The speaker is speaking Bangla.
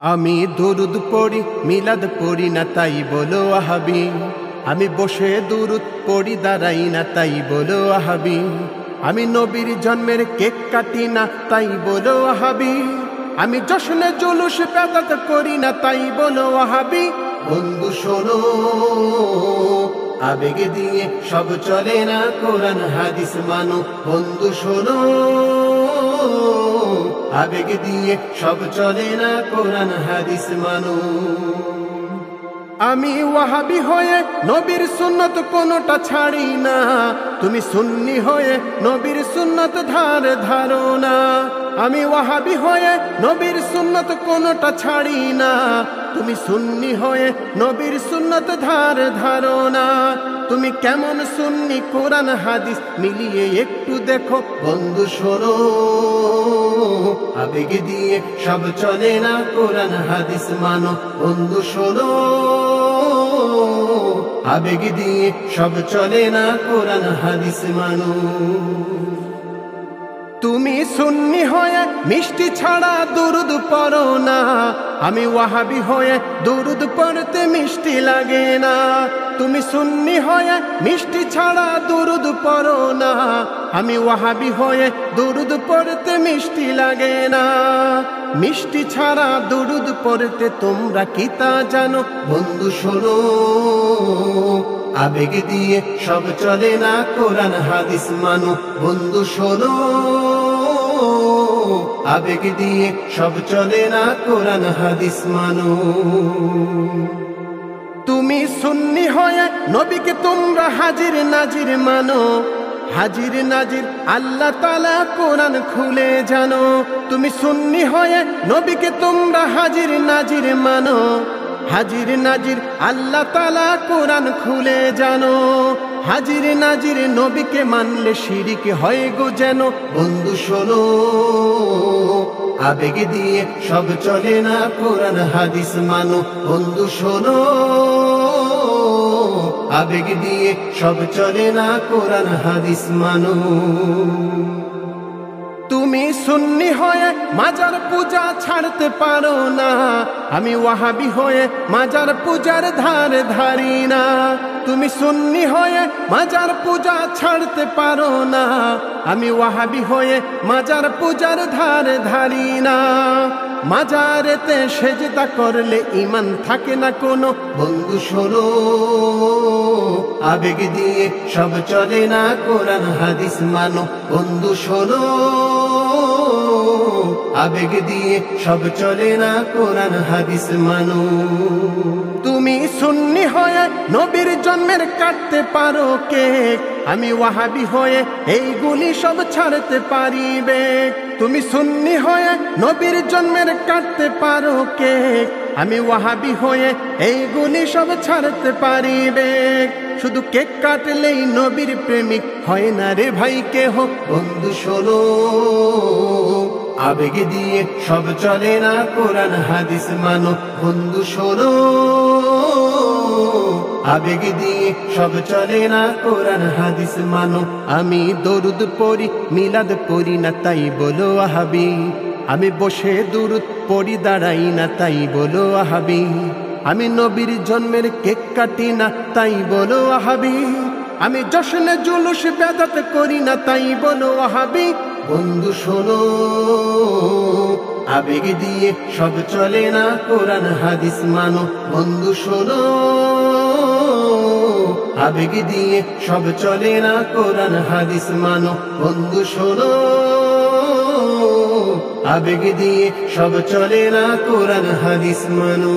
আমি দুরুদ পড়ি মিলাদ পড়ি না তাই বলো আহাবি, আমি বসে দুরুদ পড়ি দাঁড়াই না তাই বলো আহাবি, আমি নবীর জন্মের কেক কাটি না তাই বলো আহাবি, আমি জশ্নে জুলুস বেদাত করি না তাই বলো আহাবি। বন্ধু শোনো, আবেগে দিয়ে সব চলে না, কোরআন হাদিস মানো। বন্ধু শোনো, আবেগ দিয়ে সব চলে না, কোরআন হাদিস মানো। আমি ওয়াহাবি হয়ে নবীর সুন্নত কোনটা ছাড়ি না, তুমি সুন্নি হয়ে নবীর সুন্নত ধারো না। আমি ওয়াহাবি হয়ে নবীর সুন্নত কোনটা ছাড়ি না, তুমি সুন্নি হয়ে নবীর সুন্নত ধারো না। তুমি কেমন সুন্নি কোরআন হাদিস মিলিয়ে একটু দেখো। বন্ধু শোনো, আবেগ দিয়ে সব চলে না, কোরআন হাদিস মানো। বন্ধু শোনো, আবেগ দিয়ে সব চলে না, কোরআন হাদিস মানো। তুমি সুন্নি হয়ে মিষ্টি ছাড়া দুরুদ পড়ো না, আমি ওয়াহাবি হয়ে দুরুদ পড়তে মিষ্টি লাগে না। তুমি সুন্নি হয়ে মিষ্টি ছাড়া দুরুদ পড়ো না, আমি ওয়াহাবি হয়ে দুরুদ পড়তে মিষ্টি লাগে না। মিষ্টি ছাড়া দুরুদ পড়তে তোমরা কি তা জানো? বন্ধু শোনো, আবেগ দিয়ে সব চলে না, কোরআন হাদিস মানো। বন্ধু শোনো, আবেগ দিয়ে সব চলে না, কোরআন হাদিস মানো। তুমি সুন্নি হয়ে নবীকে তোমরা হাজির নাজির মানো, হাজির নাজির আল্লাহ তাআলা কোরআন খুলে জানো। তুমি সুন্নি হয়ে নবীকে তোমরা হাজির নাজির মানো, হাজির নাজির আল্লাহ তাআলা কোরআন খুলে জানো। হাজির নাজির নবীকে মানলে শিরিক হয় গো যেন। বন্ধু শোনো, আবেগ দিয়ে সব চলে না, কোরআন হাদিস মানো। বন্ধু শোনো, আবেগ দিয়ে সব চলে না, কোরআন হাদিস মানো। তুমি সুন্নি হয়ে মাজার পূজা ছাড়তে পারো না, আমি ওয়াহাবি হয়ে মাজার পূজার ধারি না। তুমি সুন্নি হয়ে মাজার পূজা ছাড়তে পারো না, আমি ওয়াহাবি হয়ে মাজার পূজার ধারি না। মাজারেতে সেজদা করলে ঈমান থাকে না কোনো। বন্ধু শোনো, আবেগ দিয়ে সব চলে না, কোরআন হাদিস মানো। বন্ধু শোনো, আবেগ দিয়ে সব চলে না, কোরআন হাদিস মানো। তুমি সুন্নি হয়ে নবীর জন্মের কাটতে পারো কেক, আমি ওয়াহাবি হয়ে এইগুলি সব ছাড়তে পারিবে। তুমি সুন্নি হয়ে নবীর জন্মের কাটতে পারো কেক, আমি ওয়াহাবি হয়ে এইগুলি সব ছাড়তে পারিবে। শুধু কেক কাটলেই নবীর প্রেমিক হয় না রে ভাই কেহ। বন্ধু শোনো, আবেগ দিয়ে সব চলে না, কোরআন হাদিস মানো। বন্ধু শোনো, আবেগ দিয়ে সব চলে না, কোরআন হাদিস মানো। আমি দরুদ পড়ি মিলাদ পড়ি না তাই বলো আহাবি, আমি বসে দুরুদ পড়ি দাঁড়াই না তাই বলো আহাবি, আমি নবীর জন্মের কেক কাটি না তাই বলো আহাবি, আমি জশ্নে জুলুস বেদাত করি না তাই বলো আহাবি। বন্ধু শোনো, আবেগ দিয়ে সব চলে না, কোরআন হাদিস মানো। বন্ধু শোনো, আবেগ দিয়ে সব চলে না, কোরআন হাদিস মানো। বন্ধু শোনো, আবেগ দিয়ে সব চলে না, কোরআন হাদিস মানো।